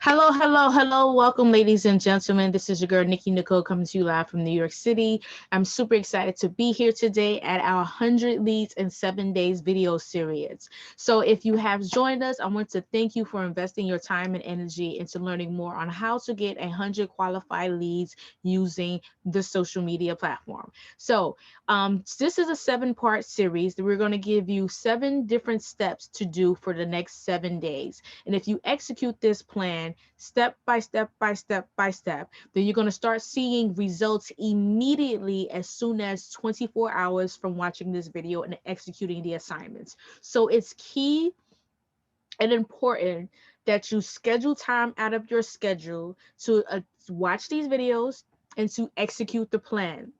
Hello, hello, hello. Welcome, ladies and gentlemen. This is your girl, Nikki Nicole, coming to you live from New York City. I'm super excited to be here today at our 100 Leads in 7 Days video series. So, if you have joined us, I want to thank you for investing your time and energy into learning more on how to get 100 qualified leads using the social media platform. This is a 7-part series that we're going to give you 7 different steps to do for the next 7 days. And if you execute this plan step by step by step by step, then you're going to start seeing results immediately as soon as 24 hours from watching this video and executing the assignments. So it's key and important that you schedule time out of your schedule to watch these videos and to execute the plan.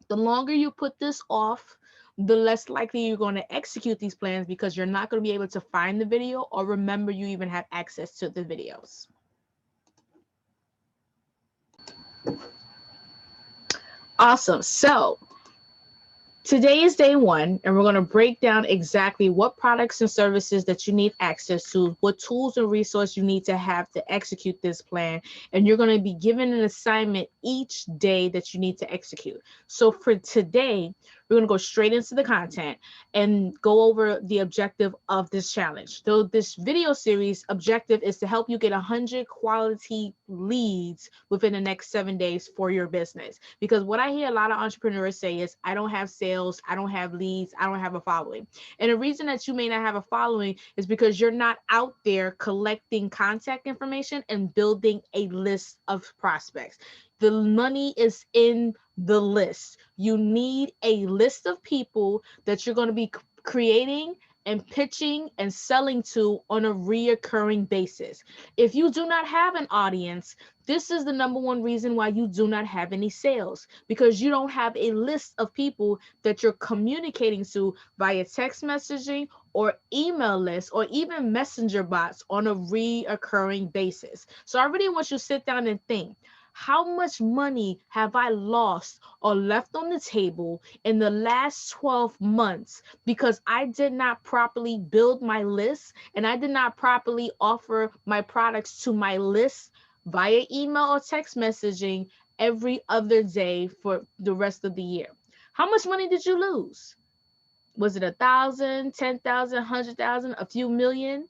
The longer you put this off, the less likely you're going to execute these plans because you're not going to be able to find the video or remember you even have access to the videos. Awesome. So today is day 1, and we're going to break down exactly what products and services that you need access to, what tools and resources you need to have to execute this plan. And you're going to be given an assignment each day that you need to execute. So for today, we're going to go straight into the content and go over the objective of this challenge. So this video series objective is to help you get 100 quality leads within the next 7 days for your business. Because what I hear a lot of entrepreneurs say is, I don't have sales, I don't have leads, I don't have a following. And the reason that you may not have a following is because you're not out there collecting contact information and building a list of prospects. The money is in the list. You need a list of people that you're going to be creating and pitching and selling to on a reoccurring basis. If you do not have an audience, this is the number one reason why you do not have any sales, because you don't have a list of people that you're communicating to via text messaging or email lists or even messenger bots on a reoccurring basis. So I really want you to sit down and think, how much money have I lost or left on the table in the last 12 months because I did not properly build my list and I did not properly offer my products to my list via email or text messaging every other day for the rest of the year? How much money did you lose? Was it 1,000, 10,000, 100,000, a few million?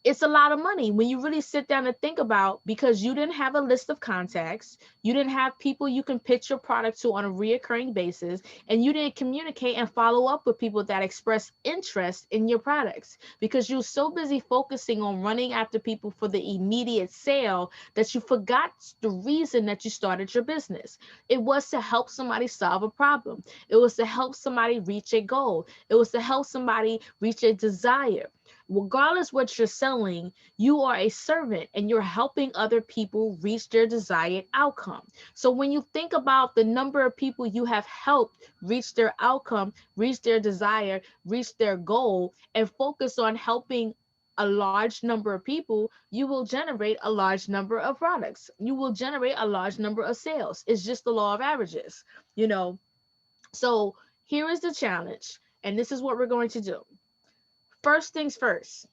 It's a lot of money when you really sit down and think about, because you didn't have a list of contacts, you didn't have people you can pitch your product to on a reoccurring basis, and you didn't communicate and follow up with people that express interest in your products because you're so busy focusing on running after people for the immediate sale that you forgot the reason that you started your business. It was to help somebody solve a problem. It was to help somebody reach a goal. It was to help somebody reach a desire. Regardless what you're selling, you are a servant and you're helping other people reach their desired outcome. So when you think about the number of people you have helped reach their outcome, reach their desire, reach their goal, and focus on helping a large number of people, you will generate a large number of products. You will generate a large number of sales. It's just the law of averages, you know. So here is the challenge, and this is what we're going to do. First things first,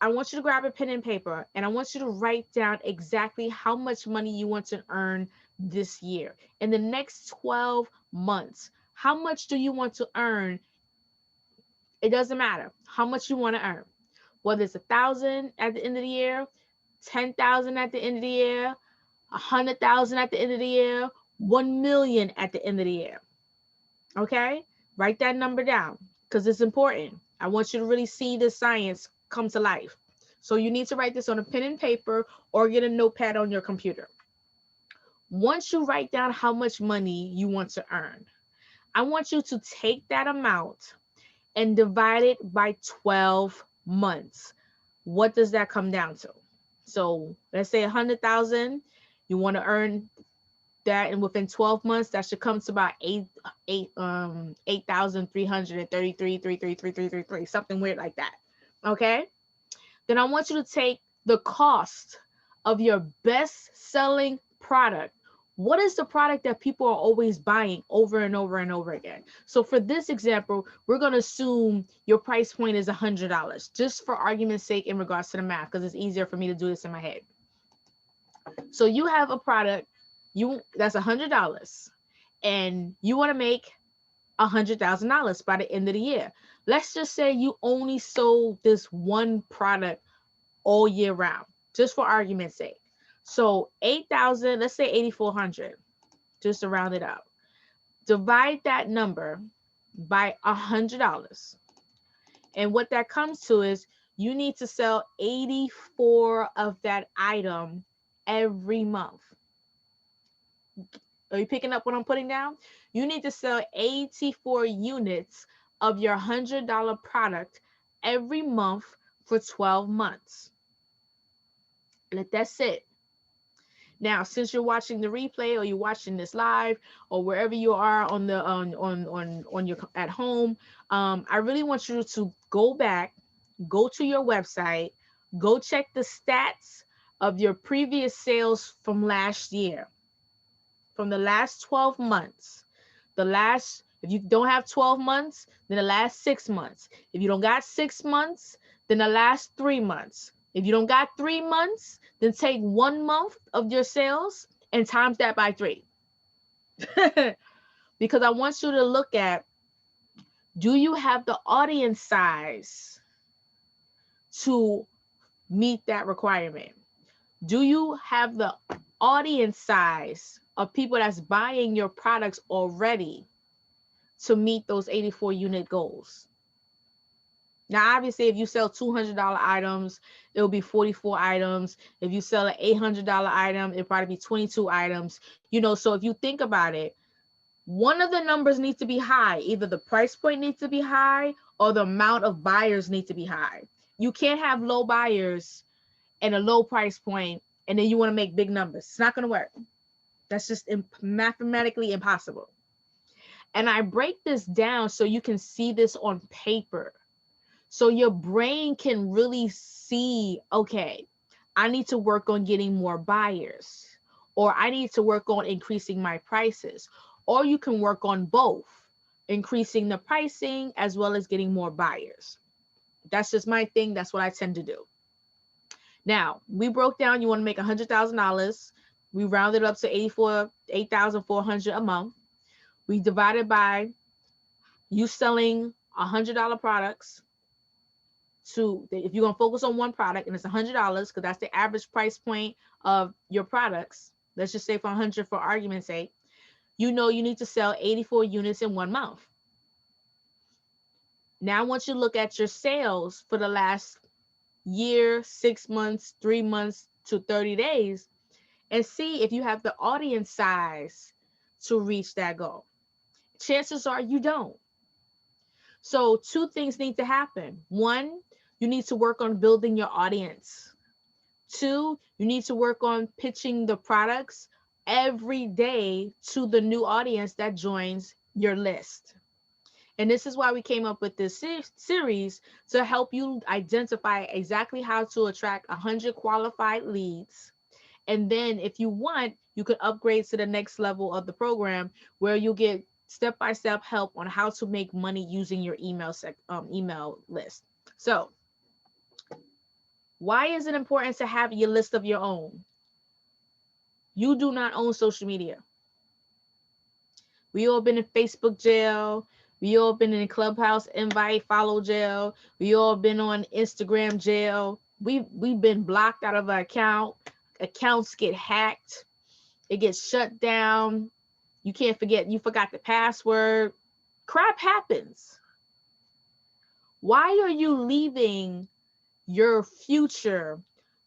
I want you to grab a pen and paper and I want you to write down exactly how much money you want to earn this year. In the next 12 months, how much do you want to earn? It doesn't matter how much you want to earn. Whether it's 1,000 at the end of the year, 10,000 at the end of the year, 100,000 at the end of the year, 1 million at the end of the year. Okay? Write that number down because it's important. I want you to really see the science come to life. So you need to write this on a pen and paper or get a notepad on your computer. Once you write down how much money you want to earn, I want you to take that amount and divide it by 12 months. What does that come down to? So let's say 100,000, you want to earn that, and within 12 months that should come to about 8,333, something weird like that. Okay, then I want you to take the cost of your best selling product What is the product that people are always buying over and over and over again? So for this example, we're going to assume your price point is $100, just for argument's sake in regards to the math, because it's easier for me to do this in my head. So you have a product that's $100, and you want to make $100,000 by the end of the year. Let's just say you only sold this one product all year round, just for argument's sake. So 8,000, let's say 8,400, just to round it up. Divide that number by $100. And what that comes to is you need to sell 84 of that item every month. Are you picking up what I'm putting down? You need to sell 84 units of your $100 product every month for 12 months. Let that sit. Now, since you're watching the replay or you're watching this live or wherever you are on the on your at home, I really want you to go back, go to your website, go check the stats of your previous sales from last year, from the last 12 months. If you don't have 12 months, then the last 6 months. If you don't got 6 months, then the last 3 months. If you don't got 3 months, then take 1 month of your sales and times that by 3. Because I want you to look at, do you have the audience size to meet that requirement? Do you have the audience size of people that's buying your products already to meet those 84 unit goals? Now, obviously, if you sell $200 items, it'll be 44 items. If you sell an $800 item, it'll probably be 22 items. So if you think about it, one of the numbers needs to be high. Either the price point needs to be high or the amount of buyers need to be high. You can't have low buyers and a low price point, and then you want to make big numbers. It's not going to work. That's just mathematically impossible. And I break this down so you can see this on paper. So your brain can really see, okay, I need to work on getting more buyers, or I need to work on increasing my prices, or you can work on both, increasing the pricing as well as getting more buyers. That's just my thing. That's what I tend to do. Now, we broke down, you want to make $100,000. We rounded up to 8,400 a month. We divided by you selling $100 products. If you're going to focus on one product and it's $100, because that's the average price point of your products, let's just say for 100 for argument's sake, you need to sell 84 units in 1 month. Now, once you look at your sales for the last year, 6 months, 3 months to 30 days, and see if you have the audience size to reach that goal. Chances are you don't. So 2 things need to happen. 1, you need to work on building your audience. 2, you need to work on pitching the products every day to the new audience that joins your list. And this is why we came up with this series, to help you identify exactly how to attract 100 qualified leads. And then if you want, you could upgrade to the next level of the program, where you'll get step-by-step help on how to make money using your email list. So why is it important to have your list of your own? You do not own social media. We all been in Facebook jail. We all been in Clubhouse invite follow jail. We all been on Instagram jail. We've been blocked out of our account. Accounts get hacked. It gets shut down. You can't forget, you forgot the password. Crap happens. Why are you leaving your future,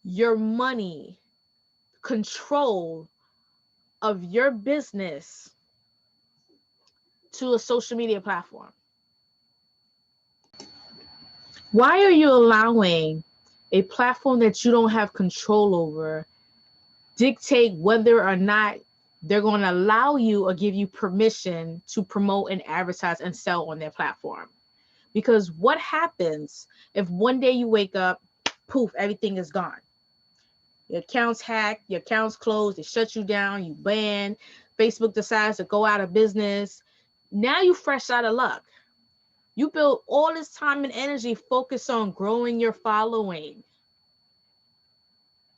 your money, control of your business to a social media platform? Why are you allowing a platform that you don't have control over dictate whether or not they're going to allow you or give you permission to promote and advertise and sell on their platform? Because what happens if one day you wake up, poof, everything is gone? Your account's hacked, your account's closed, they shut you down, you banned, Facebook decides to go out of business. Now you fresh out of luck. You build all this time and energy focused on growing your following,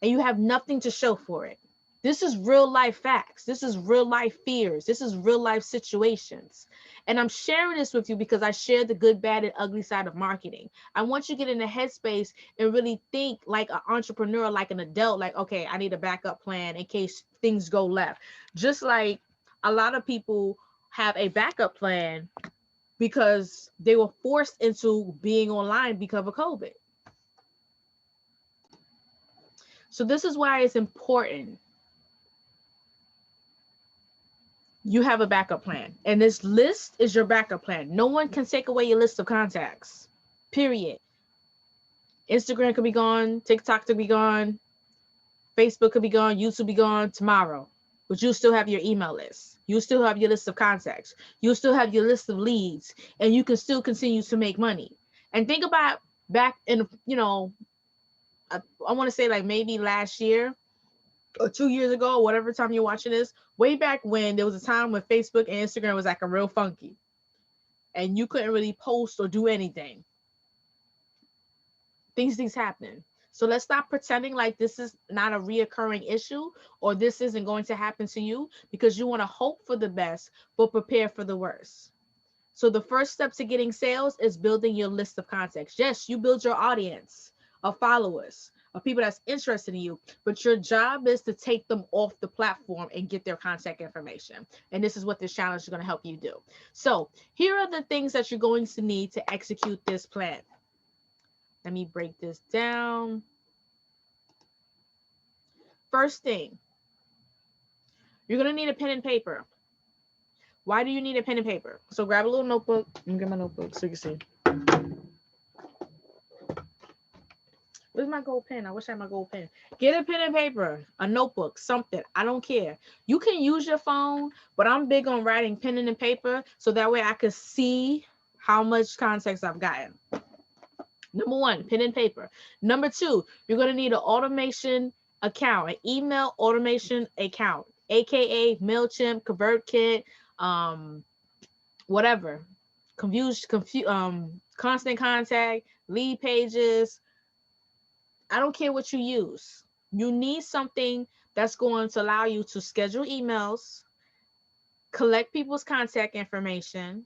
and you have nothing to show for it. This is real life facts. This is real life fears. This is real life situations. And I'm sharing this with you because I share the good, bad, and ugly side of marketing. I want you to get in the headspace and really think like an entrepreneur, like an adult, like, okay, I need a backup plan in case things go left. Just like a lot of people have a backup plan because they were forced into being online because of COVID. So this is why it's important you have a backup plan. And this list is your backup plan. No one can take away your list of contacts, period. Instagram could be gone, TikTok could be gone, Facebook could be gone, YouTube be gone tomorrow. But you still have your email list. You still have your list of contacts. You still have your list of leads, and you can still continue to make money. And think about back in, I want to say like maybe last year or 2 years ago, whatever time you're watching this, way back when there was a time when Facebook and Instagram was like a real funky and you couldn't really post or do anything. Things happen. So let's stop pretending like this is not a reoccurring issue or this isn't going to happen to you, because you want to hope for the best, but prepare for the worst. So the first step to getting sales is building your list of contacts. Yes, you build your audience of followers, of people that's interested in you, but your job is to take them off the platform and get their contact information. And this is what this challenge is going to help you do. So here are the things that you're going to need to execute this plan. Let me break this down. First thing, you're going to need a pen and paper. Why do you need a pen and paper? So grab a little notebook. Let me get my notebook so you can see. Where's my gold pen? I wish I had my gold pen. Get a pen and paper, a notebook, something. I don't care. You can use your phone, but I'm big on writing pen and paper so that way I can see how much context I've gotten. Number one, pen and paper. Number two, you're going to need an automation account, an email automation account, aka MailChimp, ConvertKit, whatever. Constant Contact, lead pages. I don't care what you use. You need something that's going to allow you to schedule emails, collect people's contact information.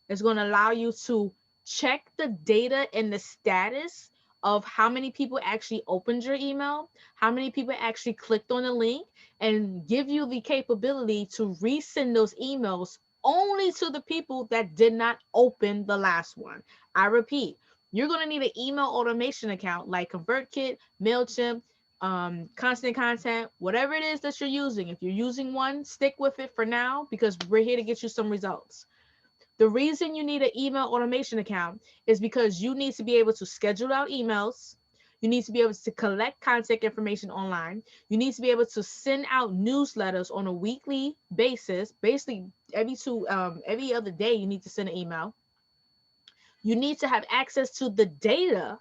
It's going to allow you to check the data and the status of how many people actually opened your email, how many people actually clicked on the link, and give you the capability to resend those emails only to the people that did not open the last one. I repeat, you're going to need an email automation account like ConvertKit, MailChimp, Constant Contact, whatever it is that you're using. If you're using one, stick with it for now because we're here to get you some results. The reason you need an email automation account is because you need to be able to schedule out emails. You need to be able to collect contact information online. You need to be able to send out newsletters on a weekly basis. Basically, every other day, you need to send an email. You need to have access to the data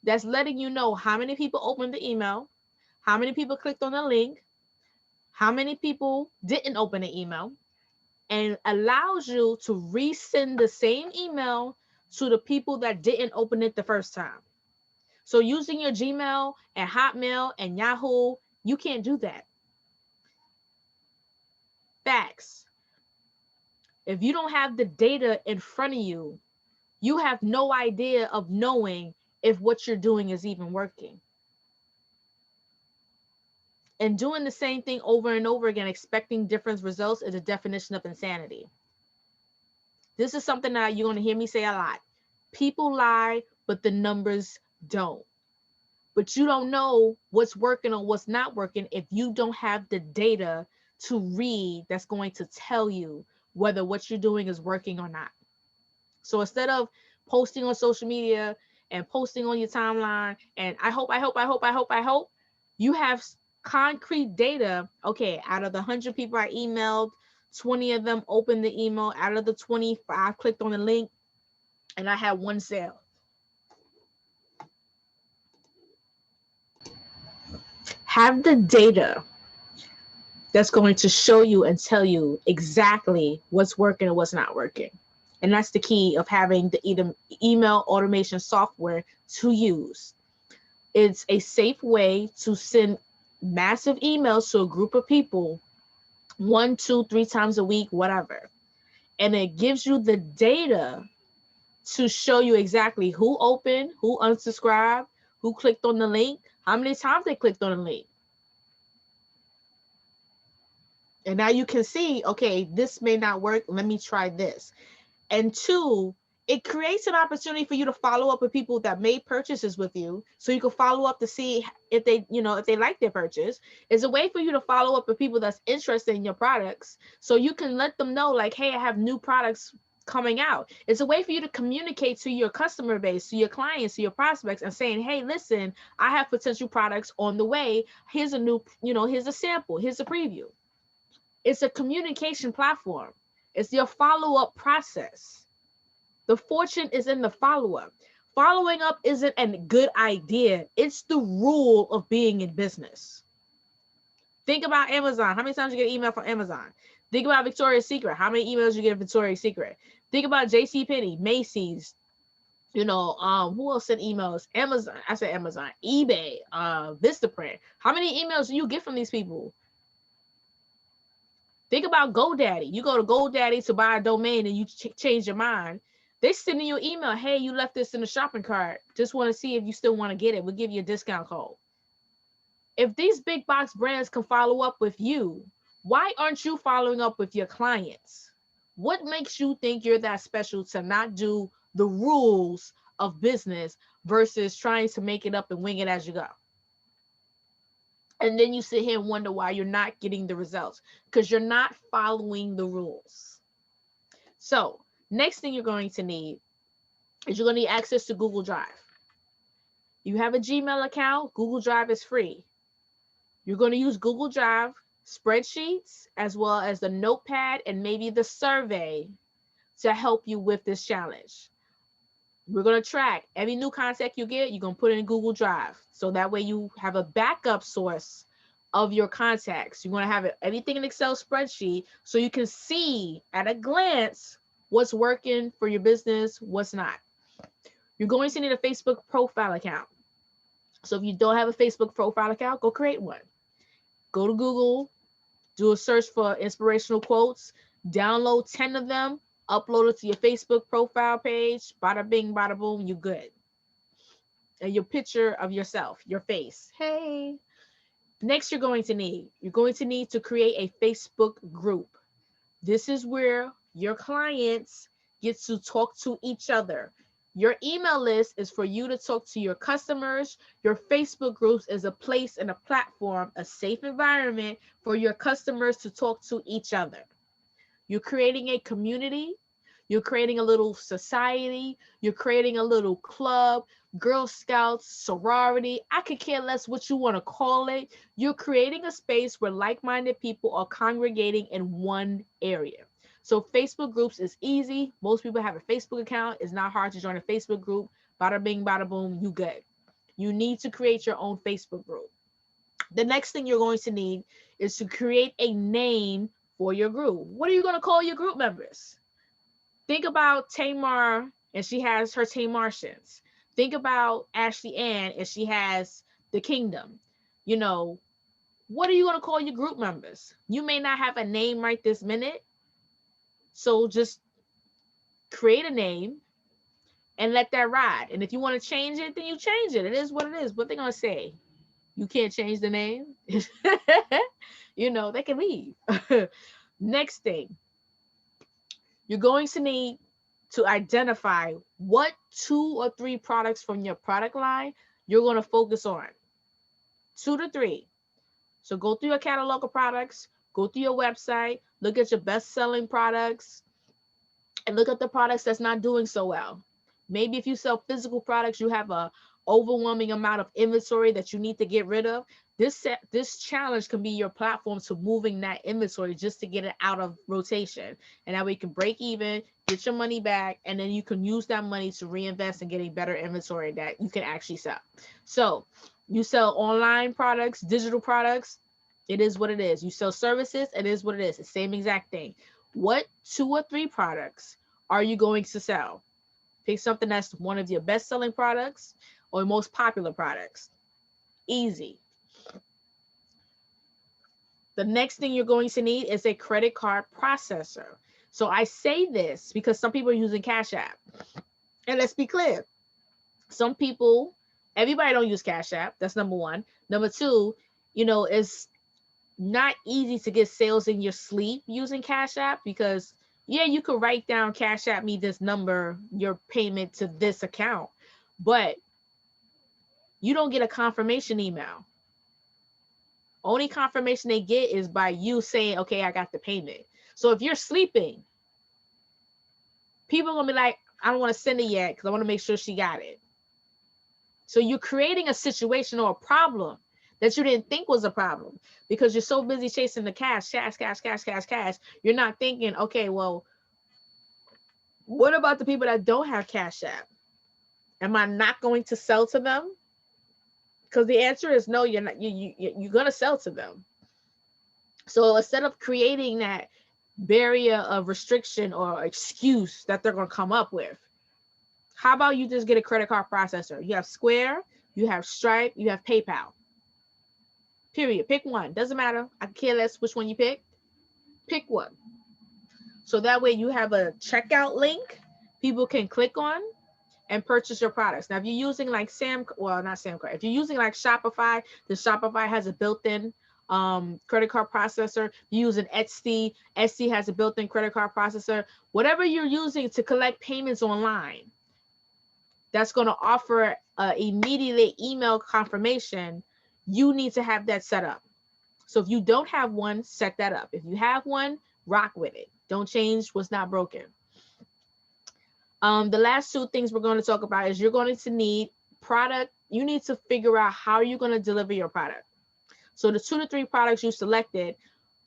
that's letting you know how many people opened the email, how many people clicked on the link, how many people didn't open the email, and allows you to resend the same email to the people that didn't open it the first time. So using your Gmail and Hotmail and Yahoo, you can't do that. Facts. If you don't have the data in front of you, you have no idea of knowing if what you're doing is even working. And doing the same thing over and over again, expecting different results, is a definition of insanity. This is something that you're going to hear me say a lot. People lie, but the numbers don't. But you don't know what's working or what's not working if you don't have the data to read that's going to tell you whether what you're doing is working or not. So instead of posting on social media and posting on your timeline, and I hope, you have concrete data. Okay, out of the 100 people I emailed, 20 of them opened the email. Out of the 25 clicked on the link, and I had one sale. Have the data that's going to show you and tell you exactly what's working and what's not working. And that's the key of having the email automation software to use. It's a safe way to send massive emails to a group of people 1, 2, 3 times a week, whatever. And it gives you the data to show you exactly who opened, who unsubscribed, who clicked on the link, how many times they clicked on the link. And now you can see, okay, this may not work. Let me try this. And 2, it creates an opportunity for you to follow up with people that made purchases with you. So you can follow up to see if they, if they like their purchase. It's a way for you to follow up with people that's interested in your products. So you can let them know like, hey, I have new products coming out. It's a way for you to communicate to your customer base, to your clients, to your prospects, and saying, hey, listen, I have potential products on the way. Here's a new, here's a sample. Here's a preview. It's a communication platform. It's your follow-up process. The fortune is in the follow-up. Following up isn't a good idea. It's the rule of being in business. Think about Amazon. How many times you get an email from Amazon? Think about Victoria's Secret. How many emails you get at Victoria's Secret? Think about JCPenney, Macy's. Who else sent emails? Amazon. I said Amazon. eBay. Vistaprint. How many emails do you get from these people? Think about GoDaddy. You go to GoDaddy to buy a domain and you change your mind. They send you an email. Hey, you left this in the shopping cart. Just want to see if you still want to get it. We'll give you a discount code. If these big box brands can follow up with you, why aren't you following up with your clients? What makes you think you're that special to not do the rules of business versus trying to make it up and wing it as you go? And then you sit here and wonder why you're not getting the results, because you're not following the rules. So next thing you're going to need is you're going to need access to Google Drive. You have a Gmail account, Google Drive is free. You're going to use Google Drive, spreadsheets, as well as the notepad and maybe the survey to help you with this challenge. We're going to track every new contact you get. You're going to put it in Google Drive. So that way you have a backup source of your contacts. You're going to have everything in Excel spreadsheet so you can see at a glance what's working for your business, what's not. You're going to need a Facebook profile account. So if you don't have a Facebook profile account, go create one. Go to Google, do a search for inspirational quotes, download 10 of them, upload it to your Facebook profile page, bada bing, bada boom, you good. And your picture of yourself, your face. Hey. Next, you're going to need to create a Facebook group. This is where your clients get to talk to each other. Your email list is for you to talk to your customers. Your Facebook groups is a place and a platform, a safe environment for your customers to talk to each other. You're creating a community. You're creating a little society. You're creating a little club, Girl Scouts, sorority. I could care less what you want to call it. You're creating a space where like-minded people are congregating in one area. So Facebook groups is easy. Most people have a Facebook account. It's not hard to join a Facebook group. Bada bing, bada boom, you good. You need to create your own Facebook group. The next thing you're going to need is to create a name for your group. What are you going to call your group members? Think about Tamar and she has her Tamartians. Think about Ashley Ann and she has the Kingdom. What are you going to call your group members? You may not have a name right this minute. So just create a name and let that ride. And if you want to change it, then you change it. It is what it is. What they're going to say? You can't change the name. They can leave. Next thing, you're going to need to identify what 2 or 3 products from your product line you're going to focus on. 2 to 3. So go through your catalog of products, go through your website, look at your best-selling products, and look at the products that's not doing so well. Maybe if you sell physical products, you have a overwhelming amount of inventory that you need to get rid of. This challenge can be your platform to moving that inventory just to get it out of rotation. And that way you can break even, get your money back, and then you can use that money to reinvest in getting better inventory that you can actually sell. So You sell online products, digital products, it is what it is. You sell services, it is what it is. The same exact thing. What 2 or 3 products are you going to sell? Pick something that's one of your best selling products or most popular products. Easy. The next thing you're going to need is a credit card processor. So I say this because some people are using Cash App. And let's be clear. Some people, everybody don't use Cash App. That's number one. Number two, it's not easy to get sales in your sleep using Cash App because, yeah, you could write down Cash App me this number, your payment to this account, but you don't get a confirmation email. Only confirmation they get is by you saying, okay, I got the payment. So if you're sleeping, people are going to be like, I don't want to send it yet because I want to make sure she got it. So you're creating a situation or a problem that you didn't think was a problem because you're so busy chasing the cash. You're not thinking, okay, well, what about the people that don't have Cash App? Am I not going to sell to them? Because the answer is no, you're not. You're going to sell to them. So instead of creating that barrier of restriction or excuse that they're going to come up with, how about you just get a credit card processor? You have Square, you have Stripe, you have PayPal. Period. Pick one. Doesn't matter. I care less which one you pick. Pick one. So that way you have a checkout link people can click on and purchase your products. Now, if you're using like if you're using like Shopify, the Shopify has a built-in credit card processor. You're using Etsy. Etsy has a built-in credit card processor. Whatever you're using to collect payments online, that's going to offer immediate email confirmation. You need to have that set up. So if you don't have one, set that up. If you have one, rock with it. Don't change what's not broken. The last 2 things we're going to talk about is you're going to need product. You need to figure out how you're going to deliver your product. So the 2 to 3 products you selected,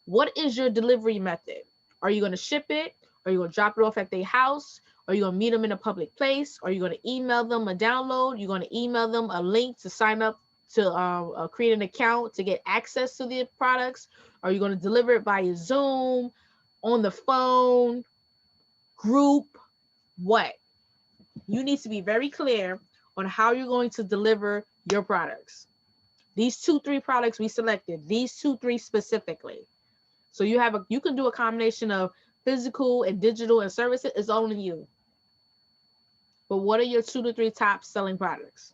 what is your delivery method? Are you going to ship it? Are you going to drop it off at their house? Are you going to meet them in a public place? Are you going to email them a download? You're going to email them a link to sign up to create an account to get access to the products? Are you going to deliver it via Zoom, on the phone, group? What? You need to be very clear on how you're going to deliver your products. These 2-3 products we selected, these 2-3 specifically. So you can do a combination of physical and digital and services. It's only you. But what are your 2 to 3 top selling products?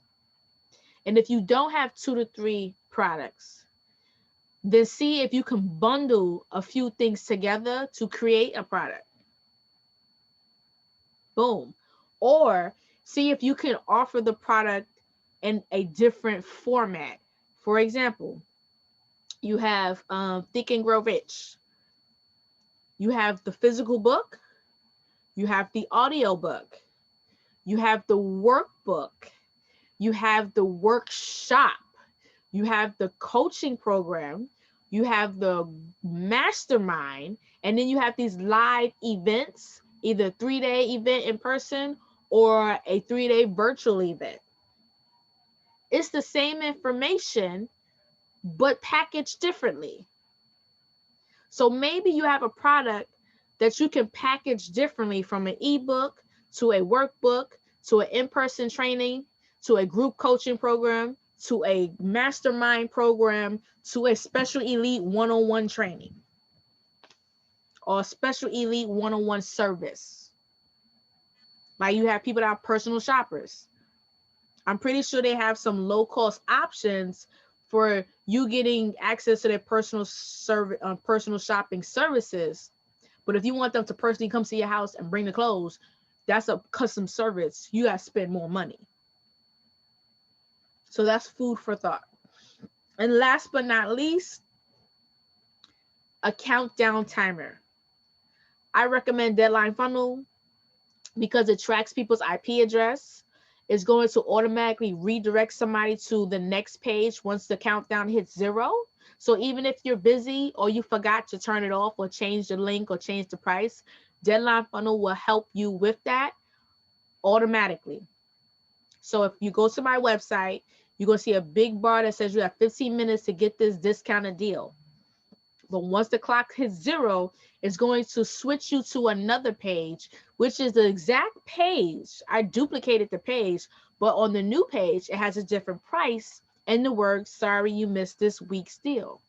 And if you don't have 2 to 3 products, then see if you can bundle a few things together to create a product. Boom. Or see if you can offer the product in a different format. For example, you have Think and Grow Rich. You have the physical book. You have the audio book. You have the workbook. You have the workshop. You have the coaching program. You have the mastermind. And then you have these live events, either a 3-day event in person or a 3-day virtual event. It's the same information, but packaged differently. So maybe you have a product that you can package differently, from an ebook to a workbook to an in-person training to a group coaching program to a mastermind program to a special elite one-on-one training or a special elite one-on-one service. Like you have people that are personal shoppers. I'm pretty sure they have some low-cost options for you getting access to their personal shopping services. But if you want them to personally come to your house and bring the clothes, that's a custom service. You got to spend more money. So that's food for thought. And last but not least, a countdown timer. I recommend Deadline Funnel because it tracks people's IP address. It's going to automatically redirect somebody to the next page once the countdown hits 0. So even if you're busy or you forgot to turn it off or change the link or change the price, Deadline Funnel will help you with that automatically. So if you go to my website, You're going to see a big bar that says you have 15 minutes to get this discounted deal. But once the clock hits 0, it's going to switch you to another page, which is the exact page. I duplicated the page, but on the new page, it has a different price and the word, sorry, you missed this week's deal.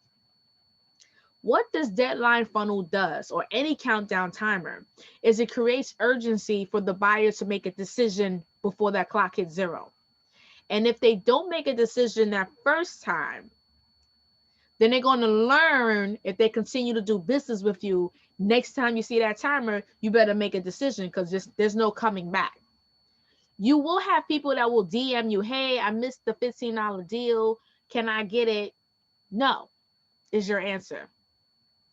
What this deadline funnel does, or any countdown timer, is it creates urgency for the buyer to make a decision before that clock hits 0. And if they don't make a decision that first time, then they're going to learn, if they continue to do business with you, next time you see that timer, you better make a decision, because there's no coming back. You will have people that will DM you, hey, I missed the $15 deal. Can I get it? No, is your answer.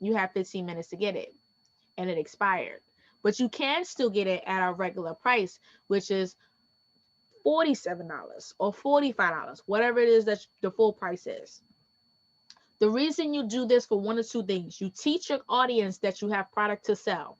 You have 15 minutes to get it, and it expired. But you can still get it at our regular price, which is $47 or $45, whatever it is that the full price is. The reason you do this for one or two things: you teach your audience that you have product to sell.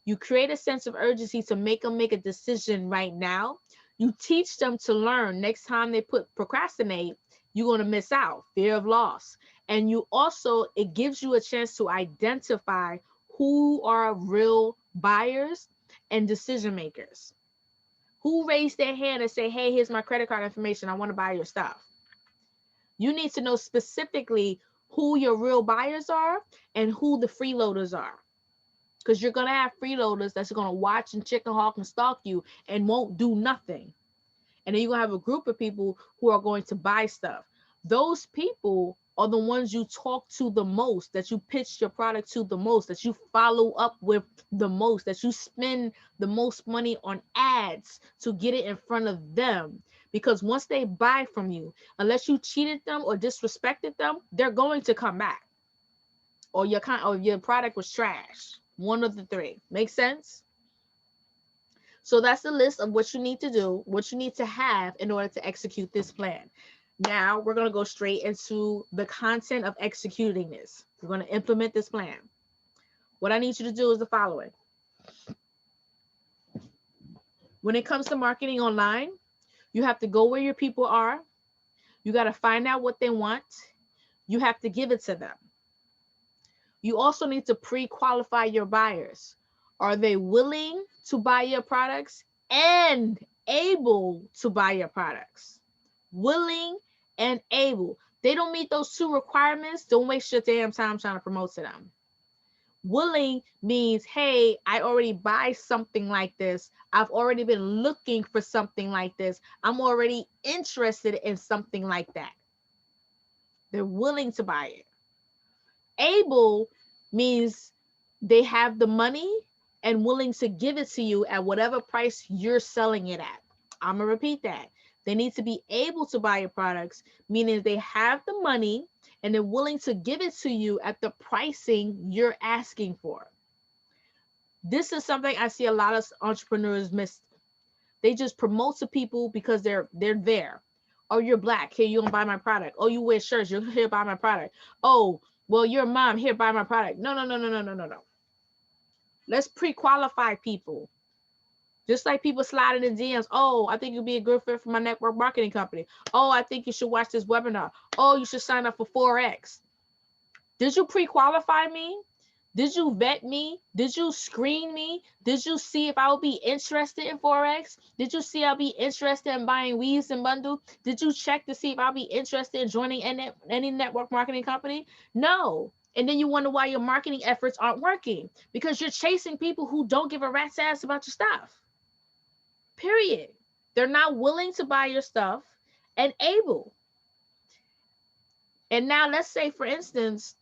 You create a sense of urgency to make them make a decision right now. You teach them to learn next time they procrastinate, you're going to miss out, fear of loss. And you also, it gives you a chance to identify who are real buyers and decision makers. Who raised their hand and say, hey, here's my credit card information, I want to buy your stuff. You need to know specifically who your real buyers are and who the freeloaders are. Because you're going to have freeloaders that's going to watch and chicken hawk and stalk you and won't do nothing. And then you're going to have a group of people who are going to buy stuff. Those people are the ones you talk to the most, that you pitch your product to the most, that you follow up with the most, that you spend the most money on ads to get it in front of them. Because once they buy from you, unless you cheated them or disrespected them, they're going to come back. Or your product was trash. One of the three. Make sense? So that's the list of what you need to do, what you need to have in order to execute this plan. Now we're going to go straight into the content of executing this. We're going to implement this plan. What I need you to do is the following. When it comes to marketing online, you have to go where your people are. You got to find out what they want. You have to give it to them. You also need to pre-qualify your buyers. Are they willing to buy your products and able to buy your products? Willing and able. They don't meet those two requirements, don't waste your damn time trying to promote to them. Willing means, hey, I already buy something like this. I've already been looking for something like this. I'm already interested in something like that. They're willing to buy it. Able means they have the money and willing to give it to you at whatever price you're selling it at. I'm going to repeat that. They need to be able to buy your products, meaning they have the money and they're willing to give it to you at the pricing you're asking for. This is something I see a lot of entrepreneurs miss. They just promote to people because they're there. Oh, you're black. Here, you don't buy my product. Oh, you wear shirts. You're here, buy my product. Oh, well, you're a mom. Here, buy my product. No. Let's pre-qualify people. Just like people sliding in DMs. Oh, I think you'd be a good fit for my network marketing company. Oh, I think you should watch this webinar. Oh, you should sign up for 4X. Did you pre-qualify me? Did you vet me? Did you screen me? Did you see if I would be interested in 4X? Did you see I'll be interested in buying weaves and bundle? Did you check to see if I'll be interested in joining any network marketing company? No. And then you wonder why your marketing efforts aren't working, because you're chasing people who don't give a rat's ass about your stuff. Period. They're not willing to buy your stuff and able. And now let's say, for instance,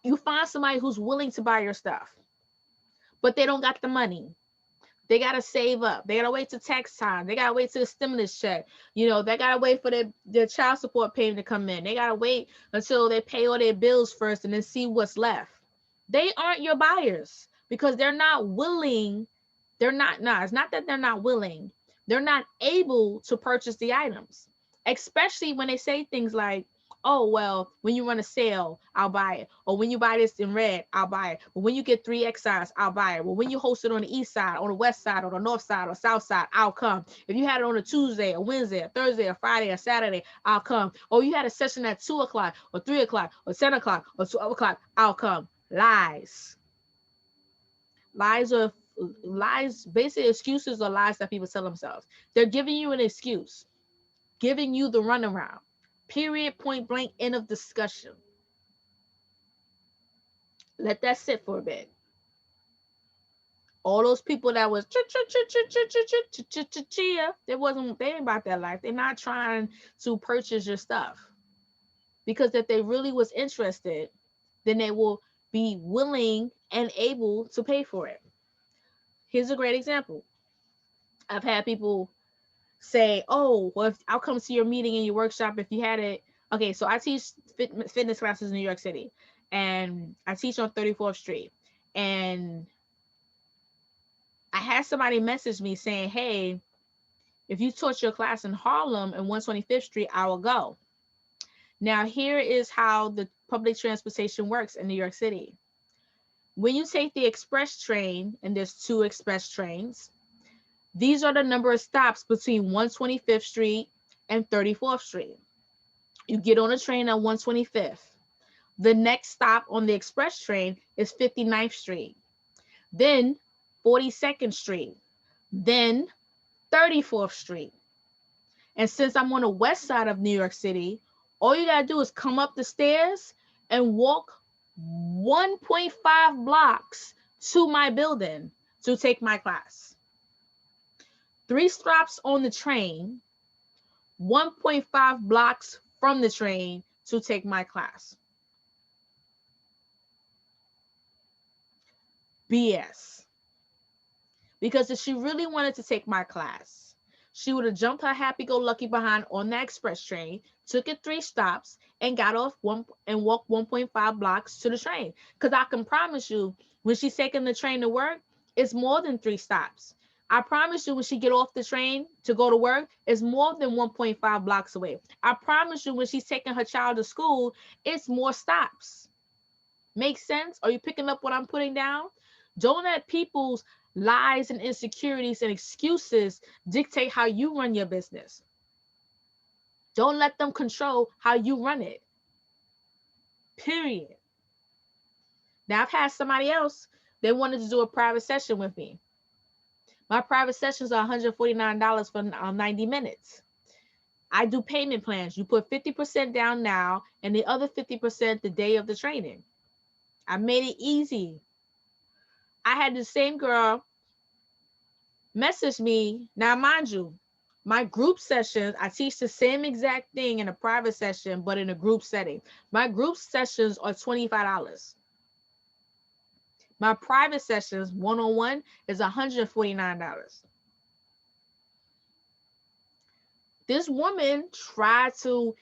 you find somebody who's willing to buy your stuff, but they don't got the money. They got to save up. They got to wait till tax time. They got to wait till the stimulus check. They got to wait for their child support payment to come in. They got to wait until they pay all their bills first and then see what's left. They aren't your buyers because they're not willing. It's not that they're not willing. They're not able to purchase the items, especially when they say things like, Oh, well, when you run a sale, I'll buy it. Or when you buy this in red, I'll buy it. But when you get 3 XIs, I'll buy it. Well, when you host it on the east side, on the west side, or the north side, or south side, I'll come. If you had it on a Tuesday, a Wednesday, a Thursday, a Friday, a Saturday, I'll come. Or you had a session at 2 o'clock, or 3 o'clock, or 10 o'clock, or 12 o'clock, I'll come. Lies. Lies are lies, basically excuses are lies that people tell themselves. They're giving you an excuse, giving you the runaround. Period, point blank, end of discussion. Let that sit for a bit. All those people that was they ain't about that life. They're not trying to purchase your stuff. Because if they really was interested, then they will be willing and able to pay for it. Here's a great example. I've had people say, oh, well, I'll come to your meeting and your workshop if you had it. Okay, so I teach fitness classes in New York City, and I teach on 34th Street. And I had somebody message me saying, hey, if you taught your class in Harlem and 125th Street, I will go. Now, here is how the public transportation works in New York City. When you take the express train, and there's 2 express trains, these are the number of stops between 125th Street and 34th Street. You get on a train at 125th. The next stop on the express train is 59th Street, then 42nd Street, then 34th Street. And since I'm on the west side of New York City, all you gotta do is come up the stairs and walk 1.5 blocks to my building to take my class. 3 stops on the train, 1.5 blocks from the train to take my class. BS. Because if she really wanted to take my class, she would have jumped her happy-go-lucky behind on that express train, took it 3 stops, and got off and walked 1.5 blocks to the train. Because I can promise you, when she's taking the train to work, it's more than 3 stops. I promise you, when she get off the train to go to work, it's more than 1.5 blocks away. I promise you, when she's taking her child to school, it's more stops. Make sense? Are you picking up what I'm putting down? Don't let people's lies and insecurities and excuses dictate how you run your business. Don't let them control how you run it. Period. Now, I've had somebody else, they wanted to do a private session with me. My private sessions are $149 for 90 minutes. I do payment plans. You put 50% down now and the other 50% the day of the training. I made it easy. I had the same girl message me. Now, mind you, my group sessions, I teach the same exact thing in a private session, but in a group setting. My group sessions are $25. My private sessions, one-on-one, is $149. This woman tried to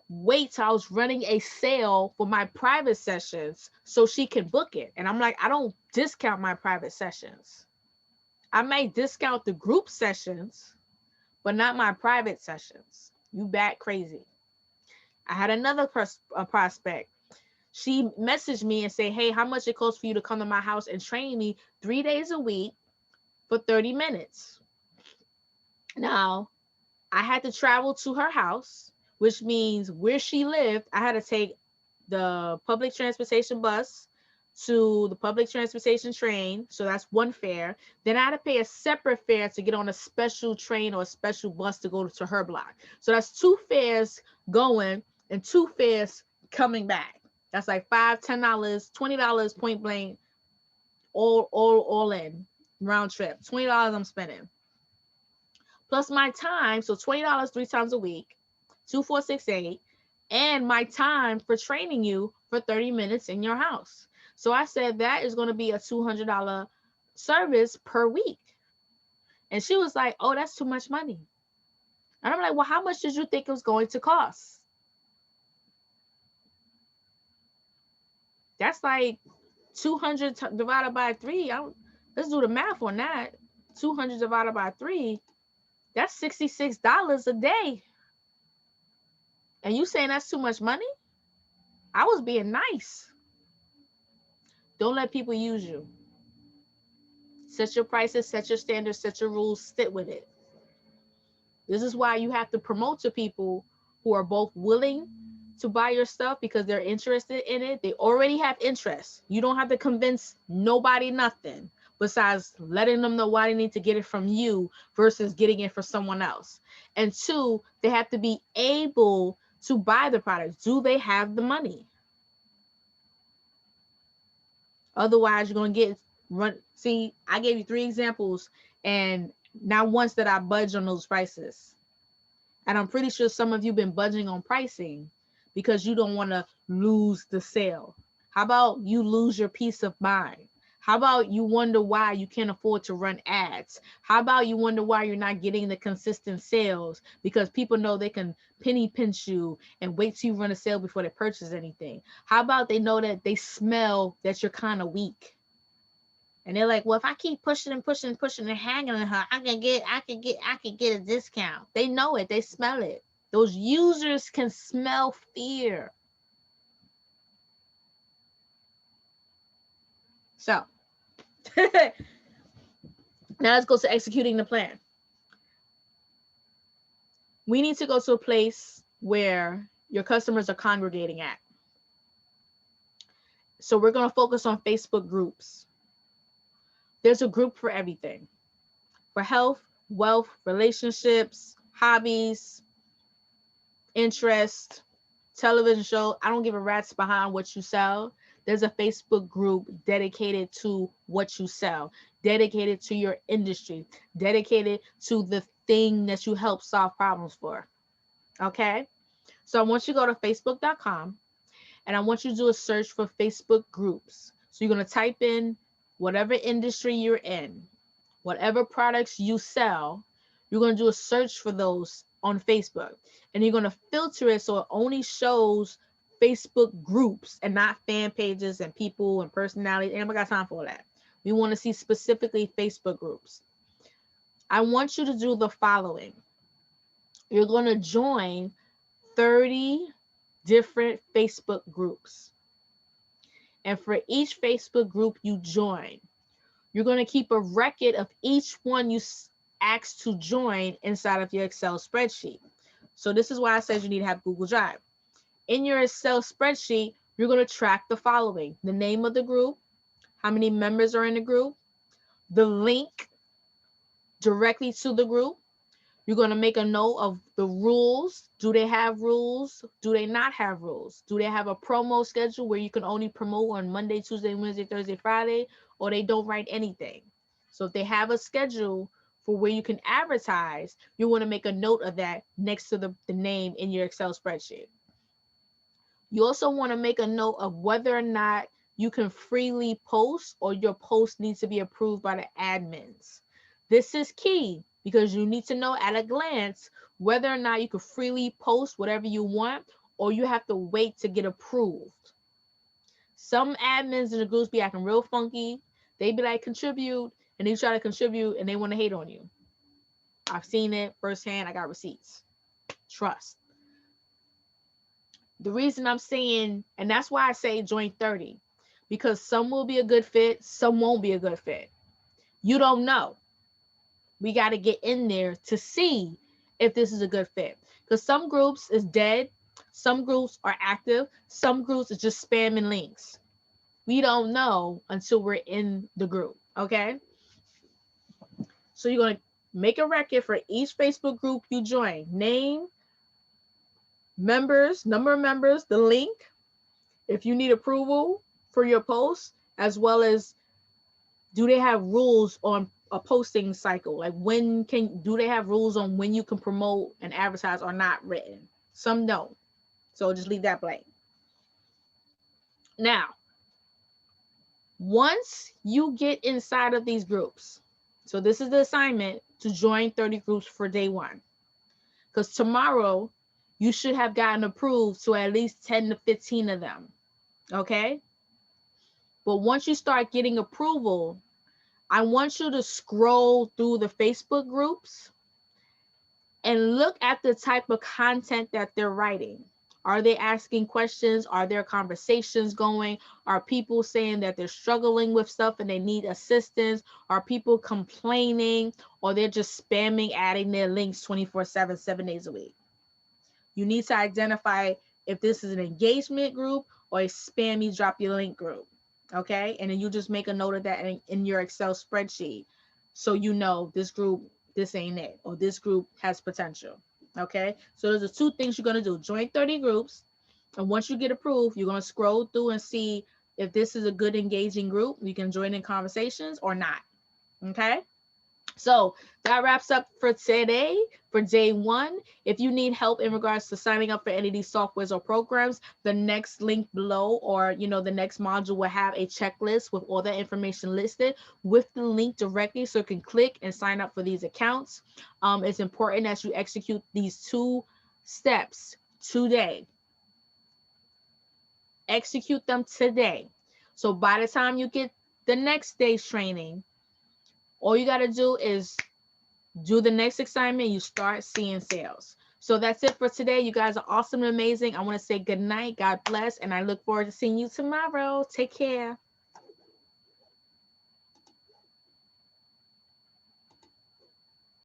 wait till I was running a sale for my private sessions so she can book it. And I'm like, I don't discount my private sessions. I may discount the group sessions, but not my private sessions. You bat crazy. I had another prospect. She messaged me and said, hey, how much it costs for you to come to my house and train me 3 days a week for 30 minutes? Now, I had to travel to her house, which means where she lived, I had to take the public transportation bus to the public transportation train. So that's one fare. Then I had to pay a separate fare to get on a special train or a special bus to go to her block. So that's 2 fares going and 2 fares coming back. That's like $5, $10, $20 point blank, all in round trip. $20 I'm spending. Plus my time, so $20 3 times a week, 2, 4, 6, 8, and my time for training you for 30 minutes in your house. So I said that is going to be a $200 service per week. And she was like, oh, that's too much money. And I'm like, well, how much did you think it was going to cost? That's like 200 divided by 3. Let's do the math on that. 200 divided by 3. That's $66 a day. And you saying that's too much money? I was being nice. Don't let people use you. Set your prices, set your standards, set your rules, stick with it. This is why you have to promote to people who are both willing to buy your stuff because they're interested in it. They already have interest. You don't have to convince nobody nothing besides letting them know why they need to get it from you versus getting it from someone else. And two, they have to be able to buy the product. Do they have the money? Otherwise, you're going to get run. See, I gave you 3 examples and not once did I budge on those prices. And I'm pretty sure some of you been budging on pricing because you don't want to lose the sale. How about you lose your peace of mind? How about you wonder why you can't afford to run ads? How about you wonder why you're not getting the consistent sales because people know they can penny pinch you and wait till you run a sale before they purchase anything? How about they know that they smell that you're kind of weak? And they're like, well, if I keep pushing and pushing and pushing and hanging on her, I can get a discount. They know it. They smell it. Those users can smell fear. So now let's go to executing the plan. We need to go to a place where your customers are congregating at. So we're going to focus on Facebook groups. There's a group for everything. For health, wealth, relationships, hobbies, interest, television show. I don't give a rat's behind what you sell. There's a Facebook group dedicated to what you sell, dedicated to your industry, dedicated to the thing that you help solve problems for. Okay? So I want you to go to facebook.com and I want you to do a search for Facebook groups. So you're going to type in whatever industry you're in, whatever products you sell, you're going to do a search for those on Facebook. And you're going to filter it so it only shows Facebook groups and not fan pages and people and personalities. Ain't nobody got time for all that. We want to see specifically Facebook groups. I want you to do the following. You're going to join 30 different Facebook groups. And for each Facebook group you join, you're going to keep a record of each one you asked to join inside of your Excel spreadsheet. So this is why I said you need to have Google Drive. In your Excel spreadsheet, you're going to track the following: the name of the group, how many members are in the group, the link directly to the group. You're going to make a note of the rules. Do they have rules? Do they not have rules? Do they have a promo schedule where you can only promote on Monday, Tuesday, Wednesday, Thursday, Friday, or they don't write anything? So if they have a schedule for where you can advertise, you want to make a note of that next to the name in your Excel spreadsheet. You also want to make a note of whether or not you can freely post or your post needs to be approved by the admins. This is key because you need to know at a glance whether or not you can freely post whatever you want or you have to wait to get approved. Some admins in the groups be acting real funky. They be like, contribute, and they try to contribute and they want to hate on you. I've seen it firsthand. I got receipts. Trust. The reason I'm saying, and that's why I say join 30, because some will be a good fit, some won't be a good fit. You don't know. We got to get in there to see if this is a good fit. Because some groups is dead, some groups are active, some groups is just spamming links. We don't know until we're in the group, okay? So you're going to make a record for each Facebook group you join. Name, members, number of members, the link, if you need approval for your post, as well as do they have rules on a posting cycle? Like do they have rules on when you can promote and advertise or not written? Some don't. So just leave that blank. Now, once you get inside of these groups, so this is the assignment to join 30 groups for day 1. Because tomorrow you should have gotten approved to at least 10 to 15 of them. Okay? But once you start getting approval, I want you to scroll through the Facebook groups and look at the type of content that they're writing. Are they asking questions? Are there conversations going? Are people saying that they're struggling with stuff and they need assistance? Are people complaining, or they're just spamming, adding their links 24/7, 7 days a week? You need to identify if this is an engagement group or a spammy drop your link group. Okay. And then you just make a note of that in your Excel spreadsheet. So you know this group, this ain't it, or this group has potential. Okay. So those are two things you're going to do. Join 30 groups. And once you get approved, you're going to scroll through and see if this is a good engaging group. You can join in conversations or not. Okay. So that wraps up for today, for day one. If you need help in regards to signing up for any of these softwares or programs, the next link below, or the next module will have a checklist with all that information listed with the link directly, so you can click and sign up for these accounts. It's important that you execute these 2 steps today. Execute them today. So by the time you get the next day's training, all you got to do is do the next assignment, you start seeing sales. So that's it for today. You guys are awesome and amazing. I want to say good night, God bless, and I look forward to seeing you tomorrow. Take care.